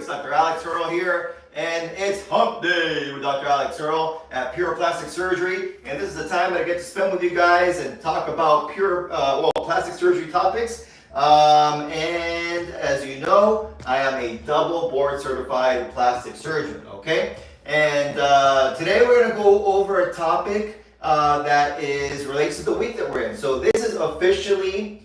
It's Dr. Earle here, and it's Hump Day with Dr. Earle at Pure Plastic Surgery. And this is the time that I get to spend with you guys and talk about plastic surgery topics. And as you know, I am a double board certified plastic surgeon. Okay, and today we're going to go over a topic that relates to the week that we're in. So this is officially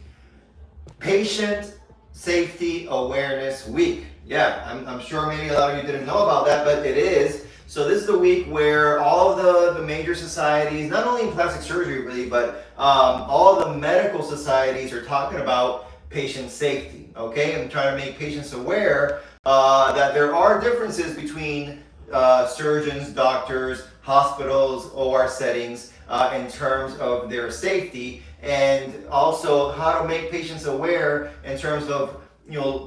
Patient Safety Awareness Week. Yeah, I'm sure maybe a lot of you didn't know about that, but it is. So this is the week where all of the major societies, not only in plastic surgery really, but all of the medical societies are talking about patient safety, okay? And trying to make patients aware that there are differences between surgeons, doctors, hospitals, OR settings in terms of their safety, and also how to make patients aware in terms of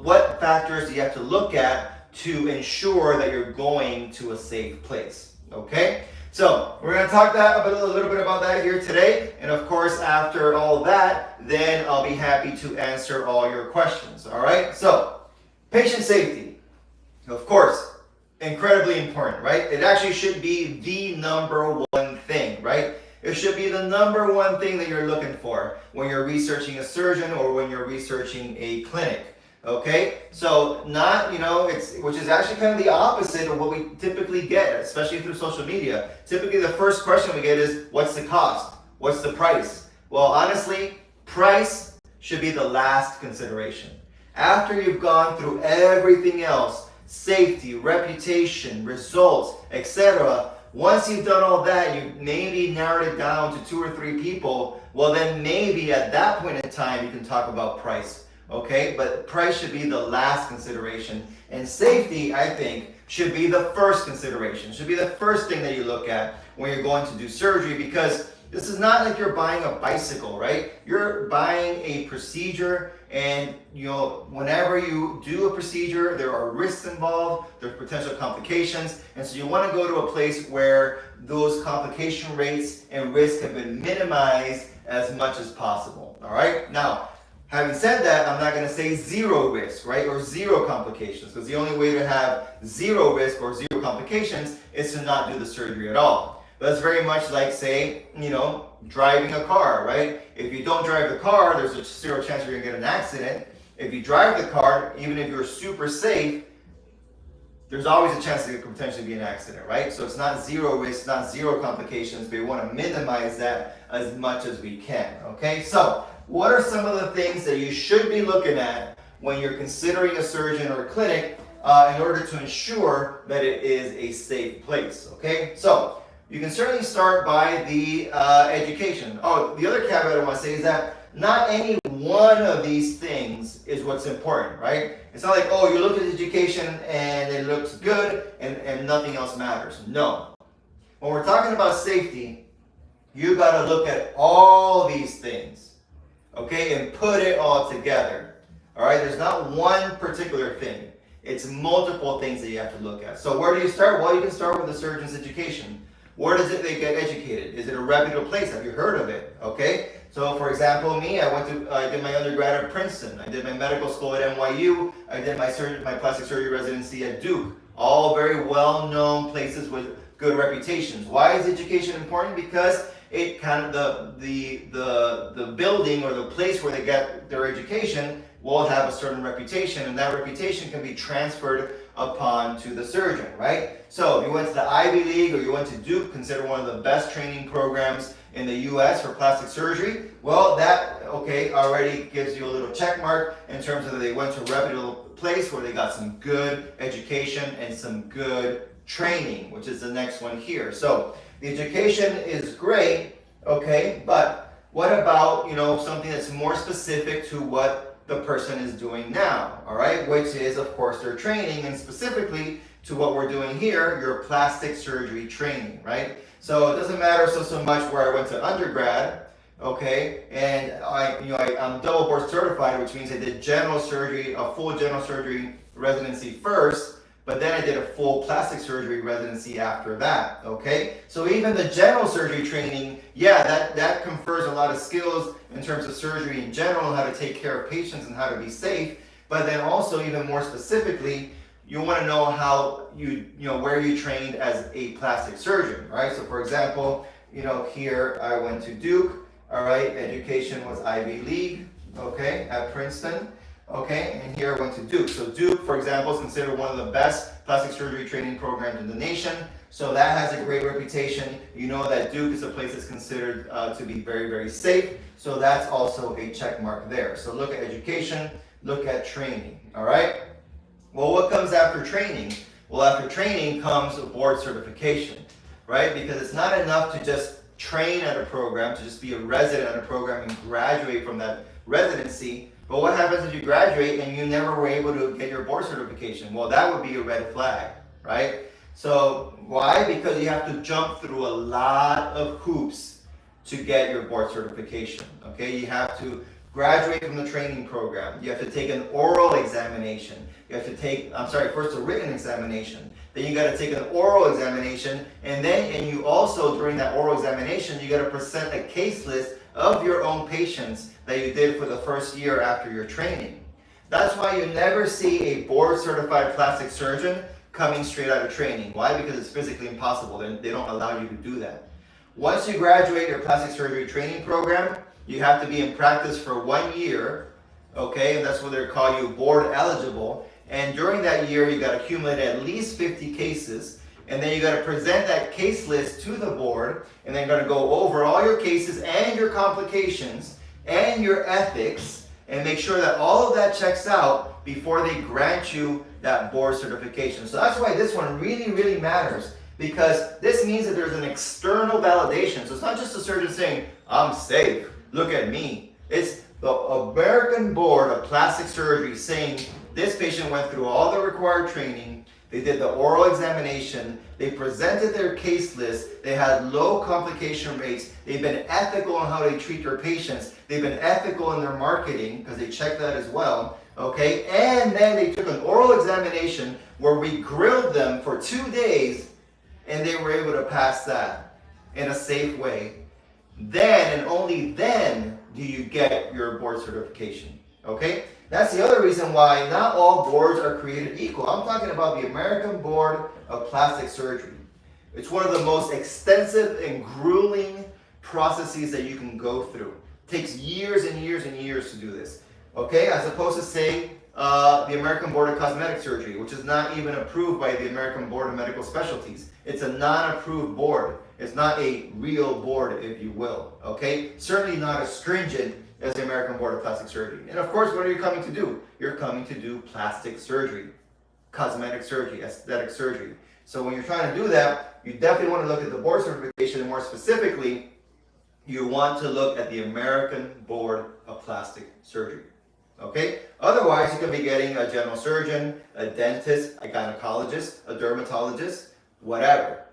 what factors do you have to look at to ensure that you're going to a safe place. Okay, so we're going to talk a little bit about that here today, and of course after all that, then I'll be happy to answer all your questions. All right, so patient safety, of course, incredibly important, right? It actually should be the number one thing, right? It should be the number one thing that you're looking for when you're researching a surgeon or when you're researching a clinic. Okay, so which is actually kind of the opposite of what we typically get, especially through social media. Typically the first question we get is, what's the cost? What's the price? Well, honestly, price should be the last consideration. After you've gone through everything else, safety, reputation, results, etc., once you've done all that, you maybe narrowed it down to 2 or 3 people, well then maybe at that point in time you can talk about price. Okay, but price should be the last consideration, and safety, I think, should be the first consideration. Should be the first thing that you look at when you're going to do surgery, because this is not like you're buying a bicycle, right? You're buying a procedure, and whenever you do a procedure, there are risks involved, there's potential complications, and so you want to go to a place where those complication rates and risks have been minimized as much as possible. All right, now, having said that, I'm not going to say zero risk, right, or zero complications, because the only way to have zero risk or zero complications is to not do the surgery at all. But it's very much like, say, driving a car, right? If you don't drive the car, there's a zero chance you're going to get an accident. If you drive the car, even if you're super safe, there's always a chance there could potentially be an accident, right? So it's not zero risk, not zero complications, but we want to minimize that as much as we can, okay? So what are some of the things that you should be looking at when you're considering a surgeon or a clinic in order to ensure that it is a safe place, okay? So you can certainly start by the education. Oh, the other caveat I want to say is that not any one of these things is what's important, right? It's not like, oh, you look at education and it looks good and nothing else matters. No. When we're talking about safety, you got to look at all these things, okay, and put it all together. All right, there's not one particular thing. It's multiple things that you have to look at. So where do you start? Well, you can start with the surgeon's education. Where does they get educated? Is it a reputable place? Have you heard of it? Okay, so for example, me, I did my undergrad at Princeton. I did my medical school at NYU. I did my plastic surgery residency at Duke. All very well-known places with good reputations. Why is education important? Because it kind of the building or the place where they get their education will have a certain reputation, and that reputation can be transferred upon to the surgeon, right? So if you went to the Ivy League or you went to Duke, considered one of the best training programs in the US for plastic surgery, well, that already gives you a little check mark in terms of that they went to a reputable place where they got some good education and some good training, which is the next one here. So the education is great, okay, but what about, something that's more specific to what the person is doing now, all right, which is, of course, their training, and specifically to what we're doing here, your plastic surgery training, right? So it doesn't matter so much where I went to undergrad, okay, and I'm double board certified, which means I did general surgery, a full general surgery residency first, but then I did a full plastic surgery residency after that, okay? So even the general surgery training, yeah, that confers a lot of skills in terms of surgery in general, how to take care of patients and how to be safe, but then also even more specifically, you want to know how where you trained as a plastic surgeon, right? So for example, here I went to Duke, all right, education was Ivy League, okay, at Princeton, okay, and here I went to Duke. So Duke, for example, is considered one of the best plastic surgery training programs in the nation. So that has a great reputation. You know that Duke is a place that's considered to be very, very safe. So that's also a check mark there. So look at education, look at training, all right? Well, what comes after training? Well, after training comes a board certification, right? Because it's not enough to just train at a program, to just be a resident at a program and graduate from that residency. But what happens if you graduate and you never were able to get your board certification? Well, that would be a red flag, right? So why? Because you have to jump through a lot of hoops to get your board certification, okay? You have to graduate from the training program. You have to take an oral examination. You have to take, first a written examination. Then you got to take an oral examination, and you also, during that oral examination, you got to present a case list of your own patients that you did for the first year after your training. That's why you never see a board certified plastic surgeon coming straight out of training. Why? Because it's physically impossible. They don't allow you to do that. Once you graduate your plastic surgery training program, you have to be in practice for 1 year, okay? And that's what they call you board eligible. And during that year, you got to accumulate at least 50 cases. And then you got to present that case list to the board. And then you're going to go over all your cases and your complications and your ethics and make sure that all of that checks out before they grant you that board certification. So that's why this one really, really matters, because this means that there's an external validation. So it's not just a surgeon saying, I'm safe, look at me. It's the American Board of Plastic Surgery saying this patient went through all the required training, they did the oral examination, they presented their case list, they had low complication rates, they've been ethical on how they treat their patients, they've been ethical in their marketing, because they check that as well, okay? And then they took an oral examination where we grilled them for 2 days, and they were able to pass that in a safe way. Then and only then do you get your board certification, okay? That's the other reason why not all boards are created equal. I'm talking about the American Board of Plastic Surgery. It's one of the most extensive and grueling processes that you can go through. It takes years and years and years to do this, okay? As opposed to, say, the American Board of Cosmetic Surgery, which is not even approved by the American Board of Medical Specialties. It's a non-approved board. It's not a real board, if you will, okay? Certainly not as stringent as the American Board of Plastic Surgery. And of course, what are you coming to do? You're coming to do plastic surgery, cosmetic surgery, aesthetic surgery. So when you're trying to do that, you definitely want to look at the board certification, and more specifically, you want to look at the American Board of Plastic Surgery. Okay? Otherwise, you could be getting a general surgeon, a dentist, a gynecologist, a dermatologist, whatever.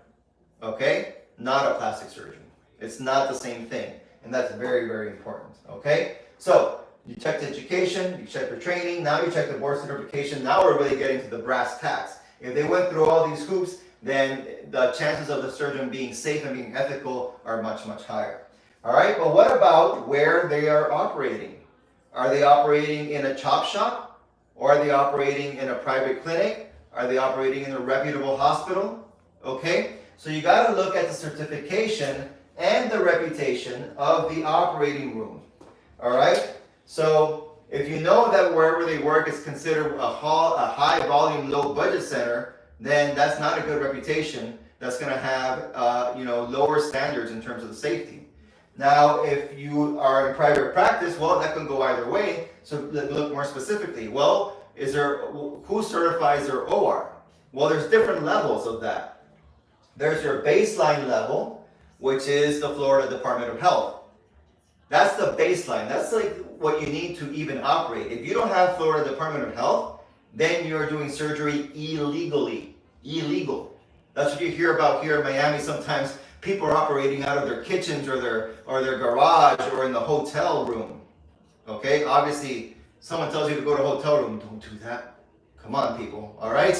Okay? Not a plastic surgeon. It's not the same thing. And that's very, very important. Okay? So, you checked education, you checked the training, now you check the board certification. Now we're really getting to the brass tacks. If they went through all these hoops, then the chances of the surgeon being safe and being ethical are much, much higher. All right? But what about where they are operating? Are they operating in a chop shop? Or are they operating in a private clinic? Are they operating in a reputable hospital? Okay? So you got to look at the certification and the reputation of the operating room. All right? So if you know that wherever they work is considered a high volume, low budget center, then that's not a good reputation. That's going to have lower standards in terms of the safety. Now, if you are in private practice, well, that can go either way. So look more specifically. Well, who certifies their OR? Well, there's different levels of that. There's your baseline level, which is the Florida Department of Health. That's the baseline. That's like what you need to even operate. If you don't have Florida Department of Health, then you're doing surgery illegally. Illegal. That's what you hear about here in Miami sometimes. People are operating out of their kitchens or their garage or in the hotel room. Okay? Obviously, someone tells you to go to a hotel room. Don't do that. Come on, people. All right?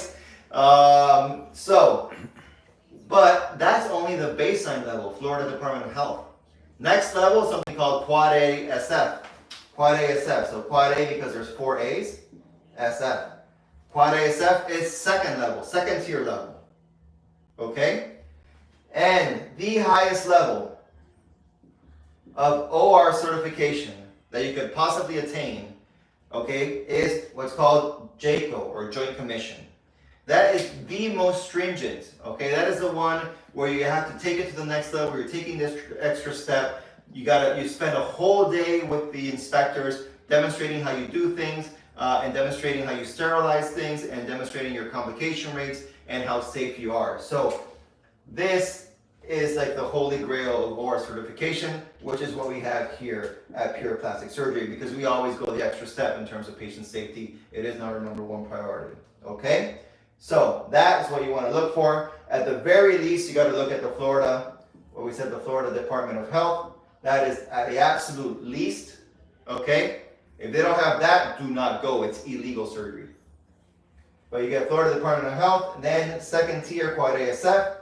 But that's only the baseline level, Florida Department of Health. Next level is something called Quad A SF. Quad A SF. So Quad A because there's 4 A's, SF. Quad ASF is second level, second tier level. Okay? And the highest level of OR certification that you could possibly attain, okay, is what's called JACO, or Joint Commission. That is the most stringent, okay? That is the one where you have to take it to the next level. You're taking this extra step. You spend a whole day with the inspectors demonstrating how you do things, and demonstrating how you sterilize things, and demonstrating your complication rates and how safe you are. So this is like the holy grail of OR certification, which is what we have here at Pure Plastic Surgery, because we always go the extra step in terms of patient safety. It is not our number one priority, okay? So that is what you want to look for. At the very least, you got to look at the Florida, what we said, the Florida Department of Health. That is at the absolute least, okay? If they don't have that, do not go. It's illegal surgery. But you get Florida Department of Health, then second tier Quad ASF,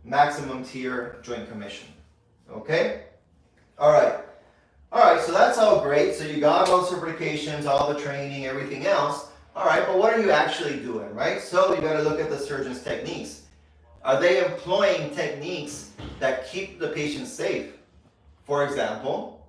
maximum tier Joint Commission, okay? All right, so that's all great. So you got all certifications, all the training, everything else. All right, but what are you actually doing, right? So you got to look at the surgeon's techniques. Are they employing techniques that keep the patient safe? For example,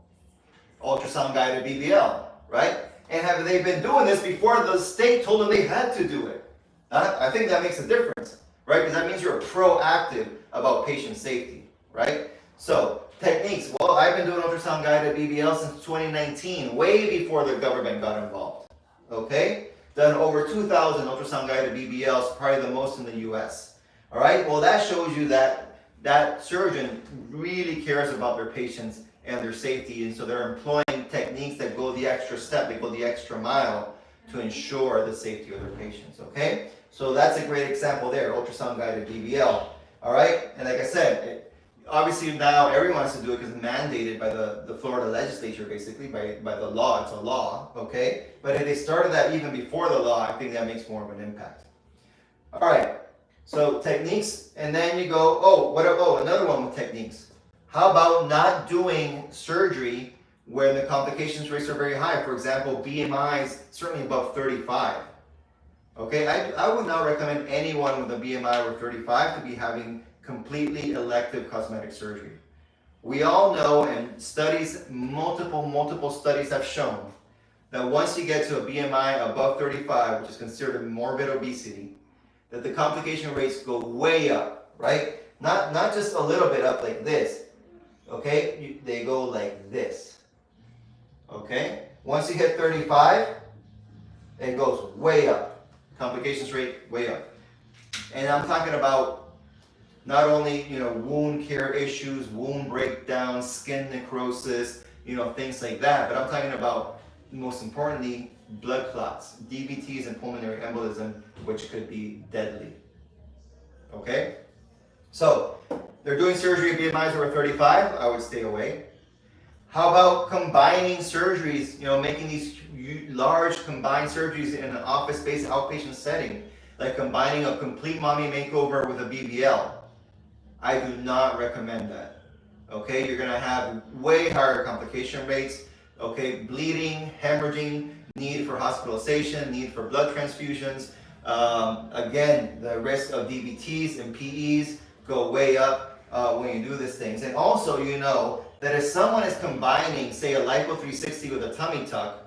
ultrasound guided BBL, right? And have they been doing this before the state told them they had to do it? I think that makes a difference, right? Because that means you're proactive about patient safety, right? So techniques, well, I've been doing ultrasound guided BBL since 2019, way before the government got involved, okay? Done over 2,000 ultrasound guided BBLs, probably the most in the US. All right, well, that shows you that that surgeon really cares about their patients and their safety, and so they're employing techniques that go the extra step, they go the extra mile to ensure the safety of their patients, okay? So that's a great example there, ultrasound guided BBL. All right, and like I said, obviously now everyone has to do it because it's mandated by the Florida legislature, basically, by the law. It's a law, okay? But if they started that even before the law, I think that makes more of an impact. All right, so techniques, and then you go, another one with techniques. How about not doing surgery where the complications rates are very high? For example, BMIs certainly above 35. Okay, I would not recommend anyone with a BMI over 35 to be having completely elective cosmetic surgery. We all know, and studies, multiple studies have shown that once you get to a BMI above 35, which is considered morbid obesity, that the complication rates go way up, right? Not just a little bit up like this, okay? They go like this, okay? Once you hit 35, it goes way up. Complications rate way up. And I'm talking about not only, wound care issues, wound breakdown, skin necrosis, things like that, but I'm talking about, most importantly, blood clots, DVTs, and pulmonary embolism, which could be deadly. Okay? So, they're doing surgery at BMIs over 35, I would stay away. How about combining surgeries, making these large combined surgeries in an office-based outpatient setting, like combining a complete mommy makeover with a BBL? I do not recommend that. Okay, you're gonna have way higher complication rates, okay, bleeding, hemorrhaging, need for hospitalization, need for blood transfusions. Again, the risk of DVTs and PEs go way up when you do these things. And also, that if someone is combining, say, a lipo 360 with a tummy tuck,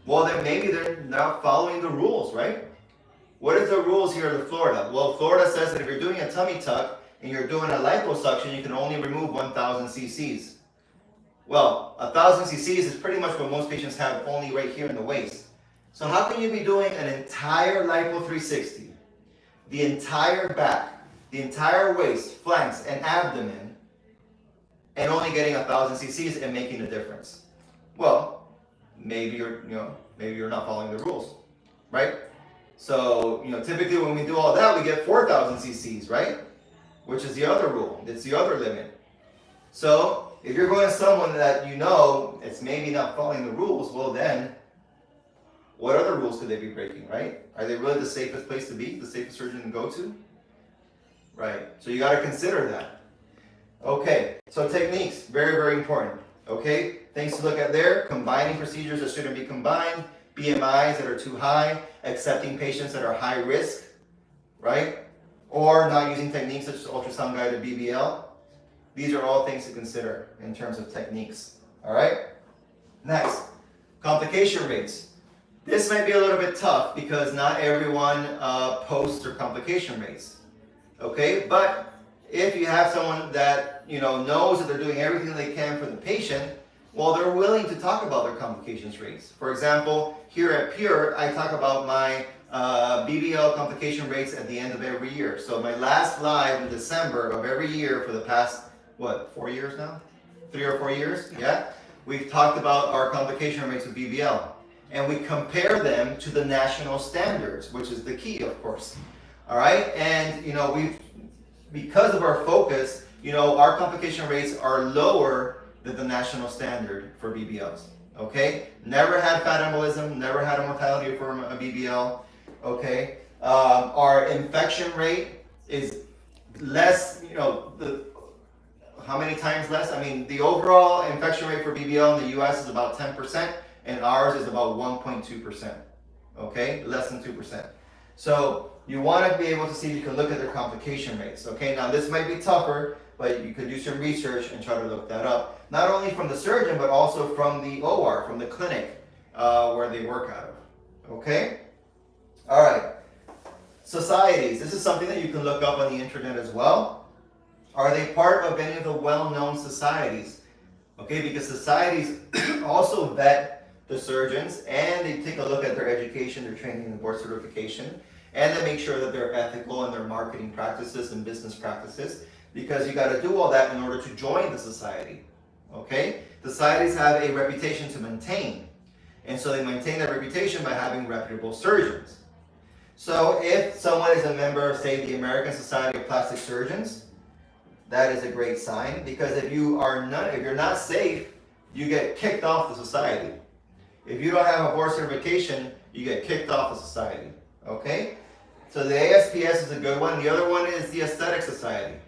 well, then maybe they're not following the rules, right? What is the rules here in Florida? Well, Florida says that if you're doing a tummy tuck and you're doing a liposuction, you can only remove 1,000 cc's. Well, 1,000 cc's is pretty much what most patients have only right here in the waist. So how can you be doing an entire lipo 360, the entire back, the entire waist, flanks, and abdomen, and only getting 1,000 cc's and making a difference? Well, maybe you're not following the rules, right? So, typically when we do all that, we get 4,000 cc's, right? Which is the other rule. It's the other limit. So, if you're going to someone that it's maybe not following the rules, well then, what other rules could they be breaking, right? Are they really the safest place to be, the safest surgeon to go to? Right, so you got to consider that. Okay, so techniques, very, very important. Okay, things to look at there, combining procedures that shouldn't be combined, BMIs that are too high, accepting patients that are high risk, right? Or not using techniques such as ultrasound guided BBL. These are all things to consider in terms of techniques. All right? Next, complication rates. This might be a little bit tough because not everyone posts their complication rates. Okay? But if you have someone that knows that they're doing everything they can for the patient, well, they're willing to talk about their complications rates. For example, here at Pure, I talk about my BBL complication rates at the end of every year. So my last live in December of every year for the past, 4 years now? 3 or 4 years? Yeah? We've talked about our complication rates with BBL. And we compare them to the national standards, which is the key, of course. All right? And, because of our focus, our complication rates are lower than the national standard for BBLs. Okay? Never had fat embolism, never had a mortality from a BBL. Okay? Our infection rate is less, how many times less? I mean, the overall infection rate for BBL in the US is about 10%, and ours is about 1.2%. Okay? Less than 2%. So you want to be able to see if you can look at their complication rates. Okay? Now this might be tougher, but you could do some research and try to look that up. Not only from the surgeon, but also from the OR, from the clinic where they work out of. Okay? All right. Societies. This is something that you can look up on the internet as well. Are they part of any of the well-known societies? Okay, because societies also vet the surgeons and they take a look at their education, their training, and board certification, and they make sure that they're ethical in their marketing practices and business practices, because you got to do all that in order to join the society. Okay? Societies have a reputation to maintain, and so they maintain that reputation by having reputable surgeons. So if someone is a member of, say, the American Society of Plastic Surgeons, that is a great sign, because if you're not safe, you get kicked off the society. If you don't have a board certification, you get kicked off the society. Okay? So the ASPS is a good one. The other one is the Aesthetic Society.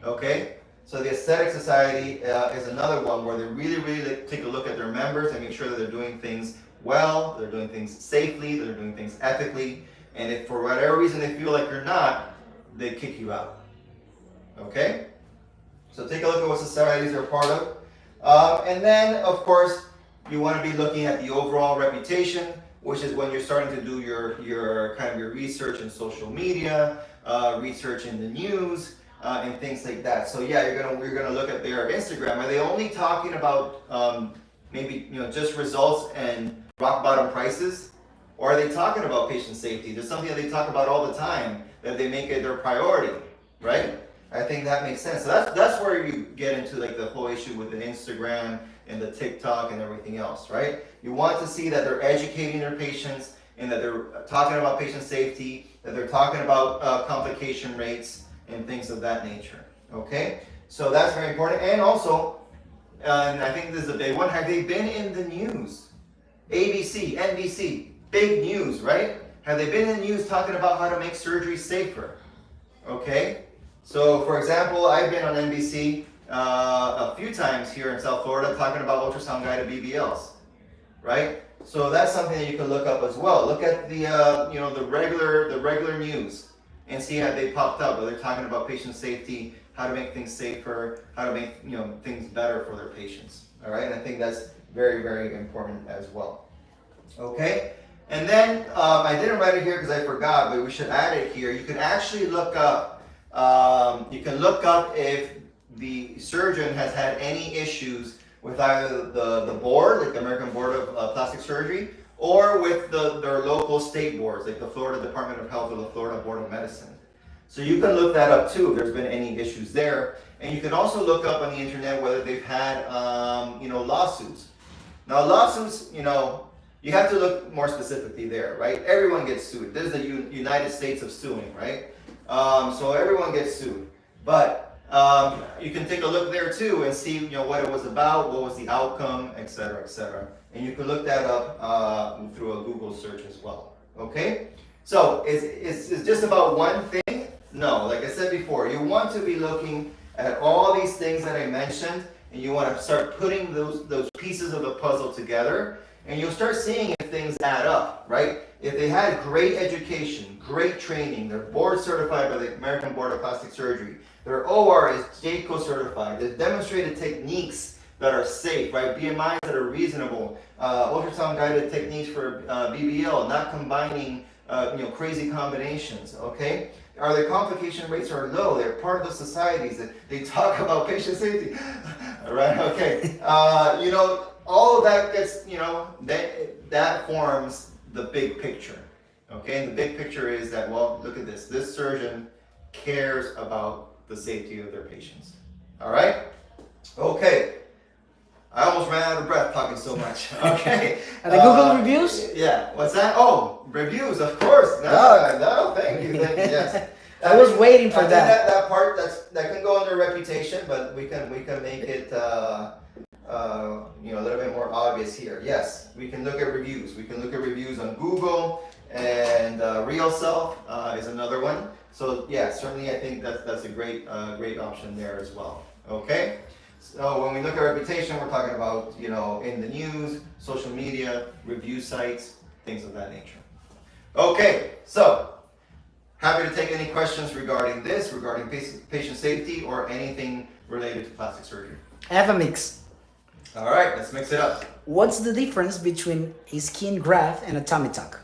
Okay? So the Aesthetic Society is another one where they really take a look at their members and make sure that they're doing things well, they're doing things safely, they're doing things ethically, and if for whatever reason they feel like you're not, they kick you out. Okay? So take a look at what societies are part of. And then, of course, you want to be looking at the overall reputation, which is when you're starting to do your kind of your research in social media, research in the news, and things like that. So yeah, you're gonna look at their Instagram. Are they only talking about maybe just results and rock bottom prices, or are they talking about patient safety? There's something that they talk about all the time that they make it their priority, right? I think that makes sense. So that's where you get into like the whole issue with the Instagram and the TikTok and everything else, right? You want to see that they're educating their patients and that they're talking about patient safety, that they're talking about complication rates and things of that nature, okay? So that's very important. And also, and I think this is a big one, have they been in the news? ABC, NBC, big news, right? Have they been in the news talking about how to make surgery safer? Okay? So, for example, I've been on NBC a few times here in South Florida talking about ultrasound-guided BBLs, right? So that's something that you can look up as well. Look at the the regular news and see how they popped up. They're talking about patient safety, how to make things safer, how to make things better for their patients. All right, and I think that's very, very important as well. Okay, and then I didn't write it here because I forgot, but we should add it here. You can actually look up. You can look up if the surgeon has had any issues with either the board, like the American Board of Plastic Surgery, or with their local state boards, like the Florida Department of Health or the Florida Board of Medicine. So you can look that up too if there's been any issues there. And you can also look up on the internet whether they've had lawsuits. Now lawsuits, you have to look more specifically there, right? Everyone gets sued. There's the United States of suing, right? So everyone gets sued. But you can take a look there too and see what it was about, what was the outcome, etc., etc. And you can look that up through a Google search as well. Okay? So is just about one thing? No, like I said before, you want to be looking at all these things that I mentioned, and you want to start putting those pieces of the puzzle together, and you'll start seeing if if things add up, right? If they had great education, great training, they're board certified by the American Board of Plastic Surgery, their OR is JCO certified, they've demonstrated techniques that are safe, right? BMIs that are reasonable, ultrasound guided techniques for BBL, not combining crazy combinations, okay? Are their complication rates are low? They're part of the societies that they talk about patient safety, right? Okay, all of that gets, that forms the big picture, okay? And the big picture is that, well, look at this. This surgeon cares about the safety of their patients, all right? Okay. I almost ran out of breath talking so much. Okay. And the Google reviews? Yeah. What's that? Oh, reviews, of course. No, thank you. Yes. I was waiting for that. That part that can go under reputation, but we can make it a little bit more obvious here. Yes, we can look at reviews. We can look at reviews on Google, and Real Self is another one. So yeah, certainly I think that's a great option there as well. Okay. So when we look at reputation, we're talking about, in the news, social media, review sites, things of that nature. Okay, so happy to take any questions regarding this, regarding patient safety, or anything related to plastic surgery. I have a mix. All right, let's mix it up. What's the difference between a skin graft and a tummy tuck?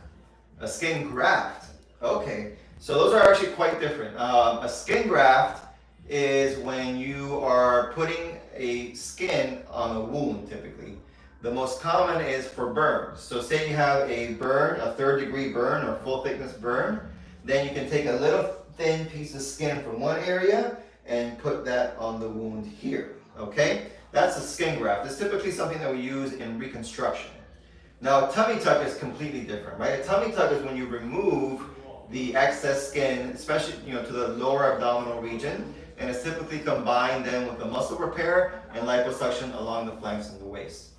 A skin graft. Okay, so those are actually quite different. A skin graft is when you are putting a skin on a wound, typically. The most common is for burns. So say you have a burn, a 3rd-degree burn or full thickness burn, then you can take a little thin piece of skin from one area and put that on the wound here, okay? That's a skin graft. It's typically something that we use in reconstruction. Now, a tummy tuck is completely different, right? A tummy tuck is when you remove the excess skin, especially to the lower abdominal region, and it's typically combined then with the muscle repair and liposuction along the flanks and the waist.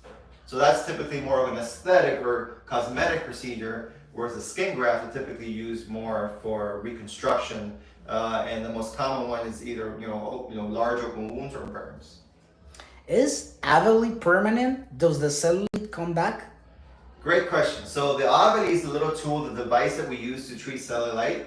So that's typically more of an aesthetic or cosmetic procedure, whereas the skin graft is typically used more for reconstruction, and the most common one is either large open wounds or burns. Is Avili permanent? Does the cellulite come back? Great question. So the Avili is the little tool, the device that we use to treat cellulite.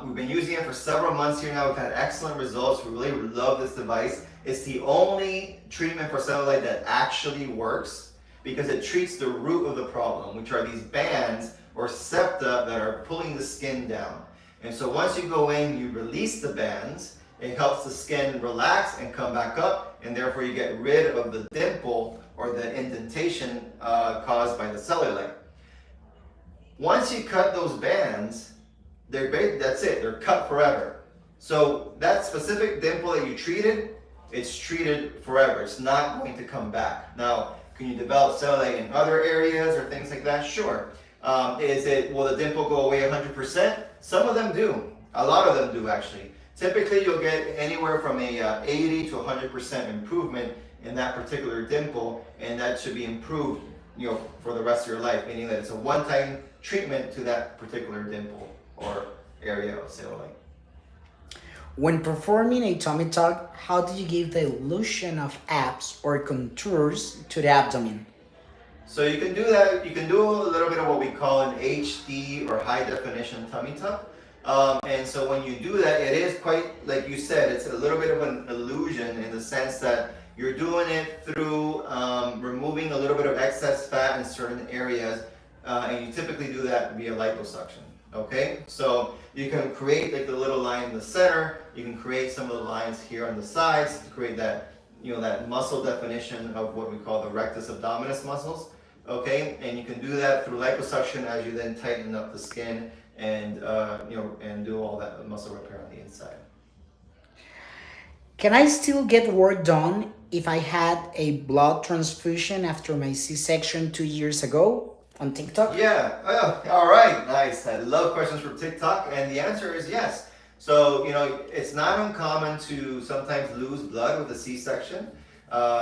We've been using it for several months here now. We've had excellent results. We really love this device. It's the only treatment for cellulite that actually works because it treats the root of the problem, which are these bands or septa that are pulling the skin down. And so once you go in, you release the bands, it helps the skin relax and come back up, and therefore you get rid of the dimple or the indentation caused by the cellulite. Once you cut those bands, that's it, they're cut forever. So that specific dimple that you treated, it's treated forever. It's not going to come back. Now, can you develop cellulite in other areas or things like that? Sure. Will the dimple go away 100%? Some of them do. A lot of them do, actually. Typically, you'll get anywhere from a 80 to 100% improvement in that particular dimple, and that should be improved, for the rest of your life, meaning that it's a one-time treatment to that particular dimple or area of cellulite. When performing a tummy tuck, how do you give the illusion of abs or contours to the abdomen? So you can do that. You can do a little bit of what we call an HD or high definition tummy tuck. And so when you do that, it is quite, like you said, it's a little bit of an illusion in the sense that you're doing it through removing a little bit of excess fat in certain areas, and you typically do that via liposuction. Okay, so you can create like the little line in the center. You can create some of the lines here on the sides to create that, that muscle definition of what we call the rectus abdominis muscles. Okay, and you can do that through liposuction as you then tighten up the skin and and do all that muscle repair on the inside. Can I still get work done if I had a blood transfusion after my C-section 2 years ago on TikTok? Yeah, all right, nice. I love questions from TikTok, and the answer is yes. So, it's not uncommon to sometimes lose blood with a C-section.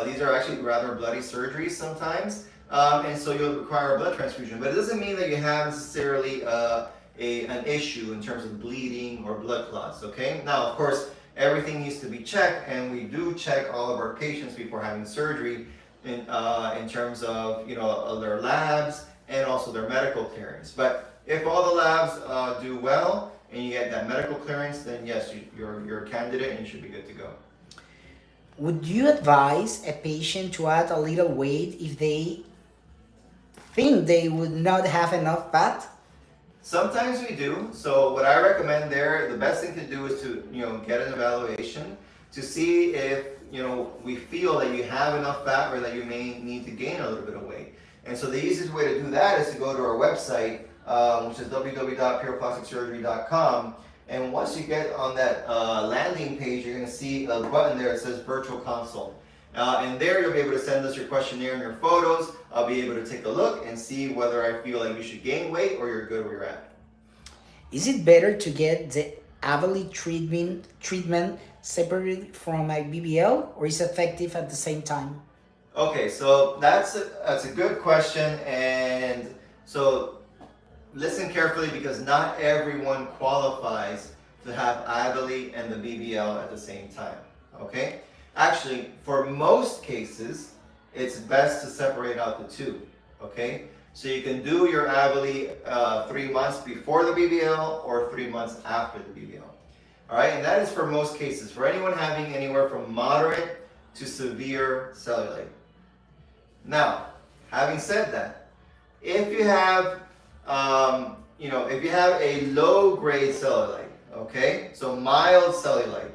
These are actually rather bloody surgeries sometimes, and so you'll require a blood transfusion. But it doesn't mean that you have necessarily an issue in terms of bleeding or blood clots, okay? Now, of course, everything needs to be checked, and we do check all of our patients before having surgery in terms of, their labs, and also their medical clearance. But if all the labs do well and you get that medical clearance, then yes, you're a candidate and you should be good to go. Would you advise a patient to add a little weight if they think they would not have enough fat? Sometimes we do. So what I recommend there, the best thing to do is to get an evaluation to see if we feel that you have enough fat or that you may need to gain a little bit of weight. And so the easiest way to do that is to go to our website, which is www.pureplasticsurgery.com. And once you get on that landing page, you're going to see a button there that says virtual consult. And there you'll be able to send us your questionnaire and your photos. I'll be able to take a look and see whether I feel like you should gain weight or you're good where you're at. Is it better to get the AVLI treatment separately from a BBL, or is it effective at the same time? Okay, so that's a good question, and so listen carefully because not everyone qualifies to have AVLI and the BBL at the same time. Okay, actually, for most cases, it's best to separate out the two. Okay, so you can do your AVLI 3 months before the BBL or 3 months after the BBL. All right, and that is for most cases. For anyone having anywhere from moderate to severe cellulite. Now, having said that, if you have, if you have a low-grade cellulite, okay, so mild cellulite,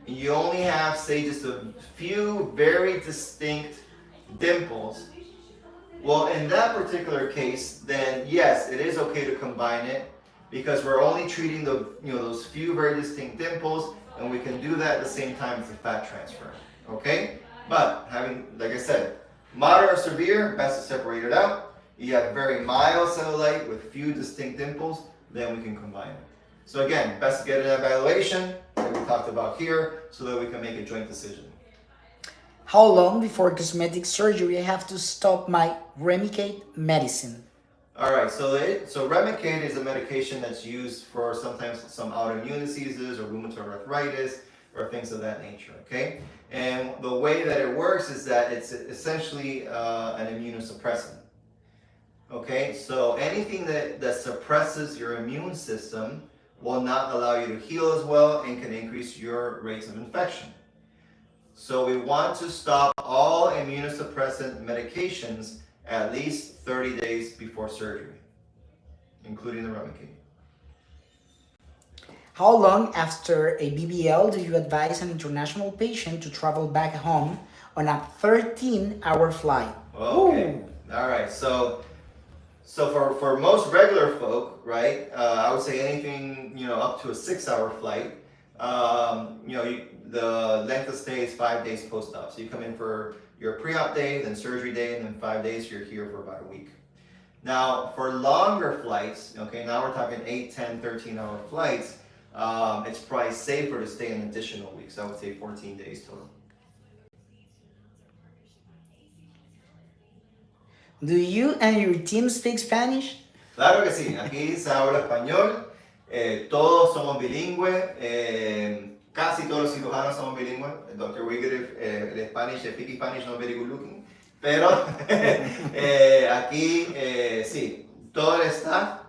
and you only have, say, just a few very distinct dimples, well, in that particular case, then yes, it is okay to combine it because we're only treating those few very distinct dimples, and we can do that at the same time as the fat transfer, okay? But having, like I said, moderate or severe, best to separate it out. You have very mild cellulite with few distinct dimples, then we can combine it. So again, best to get an evaluation that we talked about here so that we can make a joint decision. How long before cosmetic surgery I have to stop my Remicade medicine? All right, so Remicade is a medication that's used for sometimes some autoimmune diseases or rheumatoid arthritis or things of that nature, okay? And the way that it works is that it's essentially an immunosuppressant, okay? So anything that suppresses your immune system will not allow you to heal as well and can increase your rates of infection. So we want to stop all immunosuppressant medications at least 30 days before surgery, including the Remicade. How long after a BBL do you advise an international patient to travel back home on a 13-hour flight? Okay. Ooh. All right. So for most regular folk, right, I would say anything up to a 6-hour flight. The length of stay is 5 days post-op. So you come in for your pre-op day, then surgery day, and then 5 days. You're here for about a week. Now, for longer flights, okay, now we're talking 8, 10, 13-hour flights. It's probably safer to stay an additional week. So I would say 14 days total. Do you and your team speak Spanish? Claro que sí, aquí se habla español, todos somos bilingües, casi todos los cirujanos somos bilingües. Dr. Wiggett, el Spanish, el speak Spanish not very good looking, pero aquí sí, todo el staff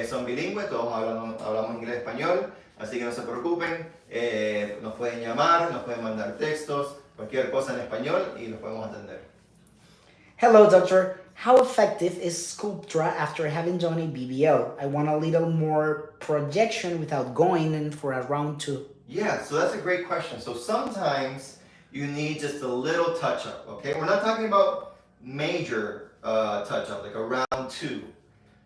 son bilingües, todos hablamos inglés y español, así que no se preocupen, nos pueden llamar, nos pueden mandar textos, cualquier cosa en español y los podemos atender. Hello, doctor. How effective is Sculptra after having done a BBL? I want a little more projection without going in for a round 2. Yeah, so that's a great question. So sometimes you need just a little touch-up, okay? We're not talking about major touch-up, like a round 2.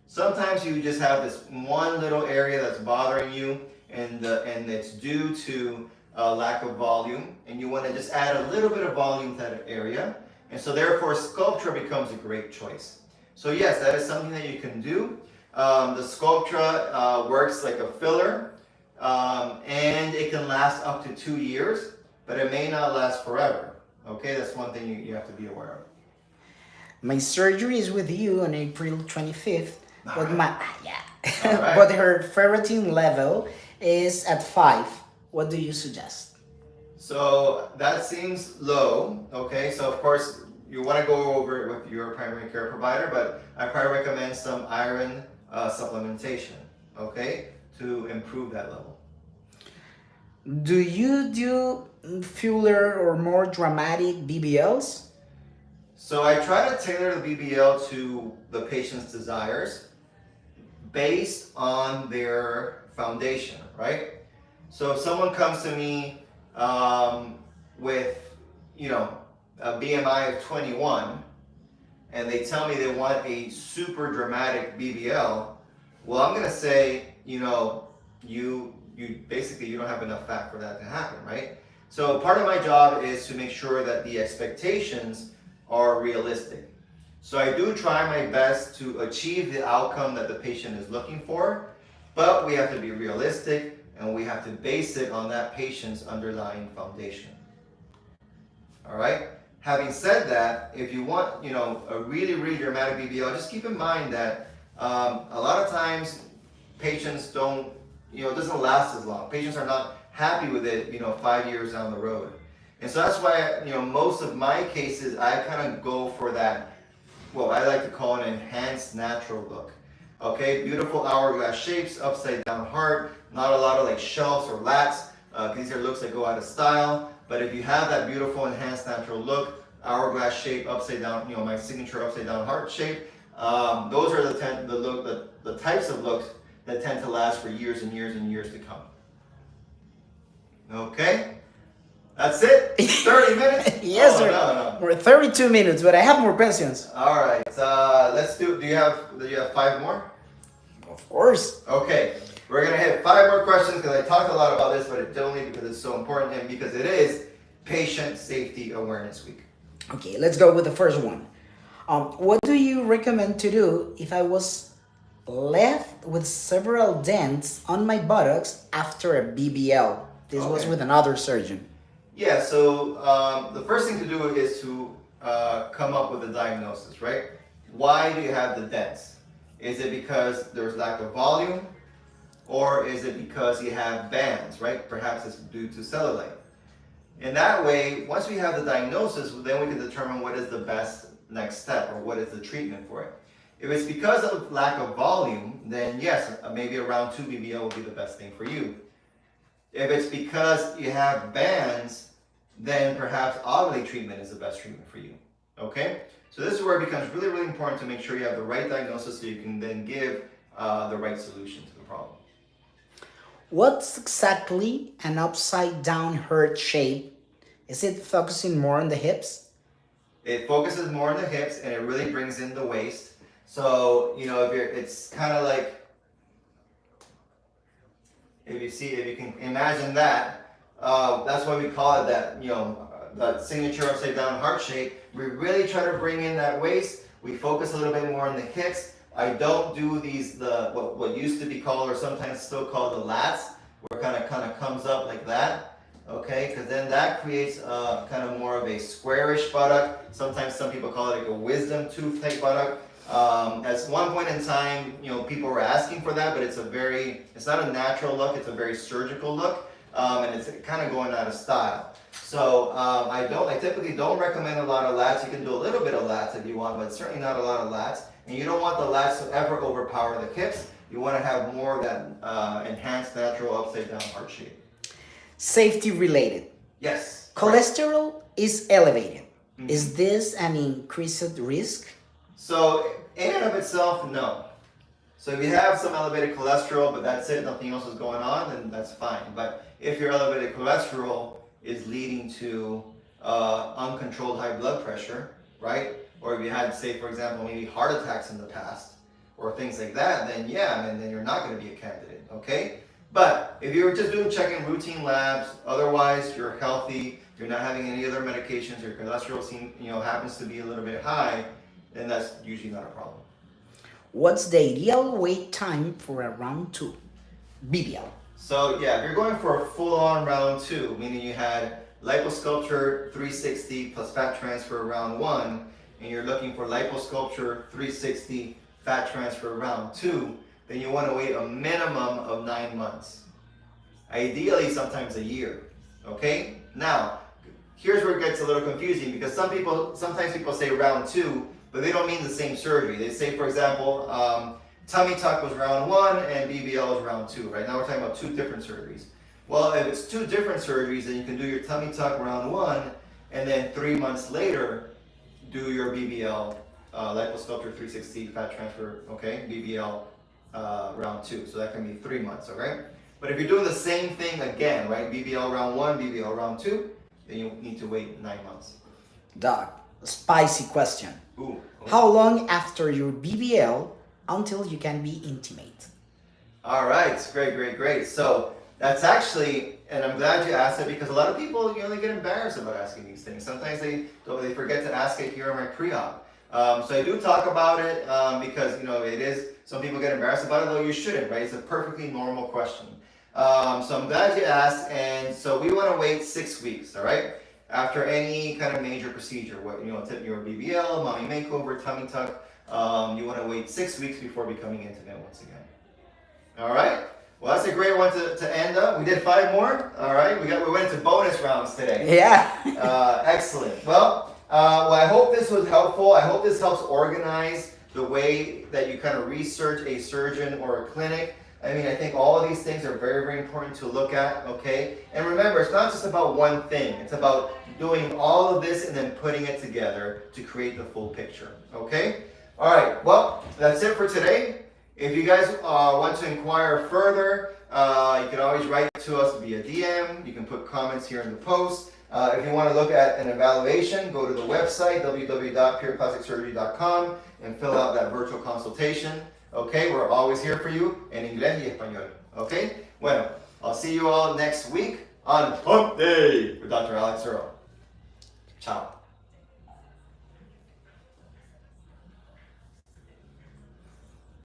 Sometimes you just have this one little area that's bothering you, and it's due to a lack of volume, and you want to just add a little bit of volume to that area. And so therefore, Sculptra becomes a great choice. So yes, that is something that you can do. The Sculptra works like a filler, and it can last up to 2 years, but it may not last forever. Okay, that's one thing you have to be aware of. My surgery is with you on April 25th, but Right. but her ferritin level is at 5. What do you suggest? So that seems low, okay? So of course, you want to go over it with your primary care provider, but I probably recommend some iron supplementation, okay, to improve that level. Do you do fuller or more dramatic BBLs? So I try to tailor the BBL to the patient's desires based on their foundation, right? So if someone comes to me with, you know, a BMI of 21 and they tell me they want a super dramatic BBL, well, I'm gonna say, you know, you basically you don't have enough fat for that to happen, right? So part of my job is to make sure that the expectations are realistic. So I do try my best to achieve the outcome that the patient is looking for, but we have to be realistic and we have to base it on that patient's underlying foundation. All right? Having said that, if you want, you know, a really, really dramatic BBL, just keep in mind that a lot of times patients don't, you know, it doesn't last as long. Patients are not happy with it, you know, 5 years down the road. And so that's why, you know, most of my cases, I kind of go for that, what I like to call an enhanced natural look. Okay, beautiful hourglass shapes, upside down heart, not a lot of like shelves or lats. These are looks that go out of style. But if you have that beautiful enhanced natural look, hourglass shape, upside down, you know, my signature upside down heart shape, those are the types of looks that tend to last for years and years and years to come. Okay, that's it. 30 minutes. Yes, oh, sir. No. We're 32 minutes, but I have more questions. All right. Let's do. Do you have 5 more? Of course. Okay. We're gonna hit 5 more questions because I talked a lot about this, but it's only because it's so important and because it is Patient Safety Awareness Week. Okay, let's go with the first one. What do you recommend to do if I was left with several dents on my buttocks after a BBL? This was Okay. with another surgeon. Yeah. So the first thing to do is to come up with a diagnosis, right? Why do you have the dents? Is it because there's lack of volume? Or is it because you have bands, right? Perhaps it's due to cellulite. In that way, once we have the diagnosis, then we can determine what is the best next step or what is the treatment for it. If it's because of lack of volume, then yes, maybe a round 2 BBL will be the best thing for you. If it's because you have bands, then perhaps ovulate treatment is the best treatment for you. Okay? So this is where it becomes really, really important to make sure you have the right diagnosis so you can then give the right solution to the problem. What's exactly an upside down heart shape? Is it focusing more on the hips? It focuses more on the hips and it really brings in the waist. So, you know, it's kind of like, if you can imagine that, that's why we call it that, you know, that signature upside down heart shape. We really try to bring in that waist. We focus a little bit more on the hips. I don't do these, what used to be called or sometimes still called the lats, where it kind of comes up like that, okay? Because then that creates kind of more of a squarish buttock. Sometimes some people call it like a wisdom tooth type buttock. At one point in time, you know, people were asking for that, but it's not a natural look, it's a very surgical look, and it's kind of going out of style. So I typically don't recommend a lot of lats. You can do a little bit of lats if you want, but certainly not a lot of lats. And you don't want the lats to ever overpower the hips. You want to have more of that enhanced natural upside down heart shape. Safety related. Yes. Cholesterol is elevated. Mm-hmm. Is this an increased risk? So in and of itself, no. So if you have some elevated cholesterol, but that's it, nothing else is going on, then that's fine. But if your elevated cholesterol is leading to uncontrolled high blood pressure, right? Or if you had, say, for example, maybe heart attacks in the past, or things like that, then yeah, and then you're not going to be a candidate, okay? But if you're just checking routine labs, otherwise you're healthy, you're not having any other medications, your cholesterol happens to be a little bit high, then that's usually not a problem. What's the ideal wait time for a round 2 BBL? So yeah, if you're going for a full-on round 2, meaning you had liposculpture 360 plus fat transfer round 1, and you're looking for liposculpture 360 fat transfer round 2, then you want to wait a minimum of 9 months. Ideally, sometimes a year. Okay? Now, here's where it gets a little confusing because sometimes people say round 2, but they don't mean the same surgery. They say, for example, tummy tuck was round 1 and BBL was round 2. Right now we're talking about 2 different surgeries. Well, if it's 2 different surgeries, then you can do your tummy tuck round 1, and then 3 months later, do your BBL, liposculpture 360 fat transfer, okay, BBL round 2. So that can be 3 months, okay? But if you're doing the same thing again, right, BBL round 1, BBL round 2, then you need to wait 9 months. Doc, spicy question. Ooh. How long after your BBL until you can be intimate? All right, great. So that's actually, and I'm glad you asked it because a lot of people, they get embarrassed about asking these things. Sometimes they forget to ask it here in my pre-op. So I do talk about it because, it is, some people get embarrassed about it, though you shouldn't, right? It's a perfectly normal question. So I'm glad you asked, and so we want to wait 6 weeks, all right? After any kind of major procedure, your BBL, mommy makeover, tummy tuck, you want to wait 6 weeks before becoming intimate once again. All right? Well, that's a great one to end up. We did 5 more. All right? We went into bonus rounds today. Yeah. Excellent. Well, I hope this was helpful. I hope this helps organize the way that you kind of research a surgeon or a clinic. I mean, I think all of these things are very, very important to look at, okay? And remember, it's not just about one thing. It's about doing all of this and then putting it together to create the full picture, okay? All right, well, that's it for today. If you guys want to inquire further, you can always write to us via DM. You can put comments here in the post. If you want to look at an evaluation, go to the website, www.pureplasticsurgery.com, and fill out that virtual consultation. Okay, we're always here for you en inglés y español. Okay? Bueno, I'll see you all next week on Hump Day with Dr. Alex Earle. Ciao.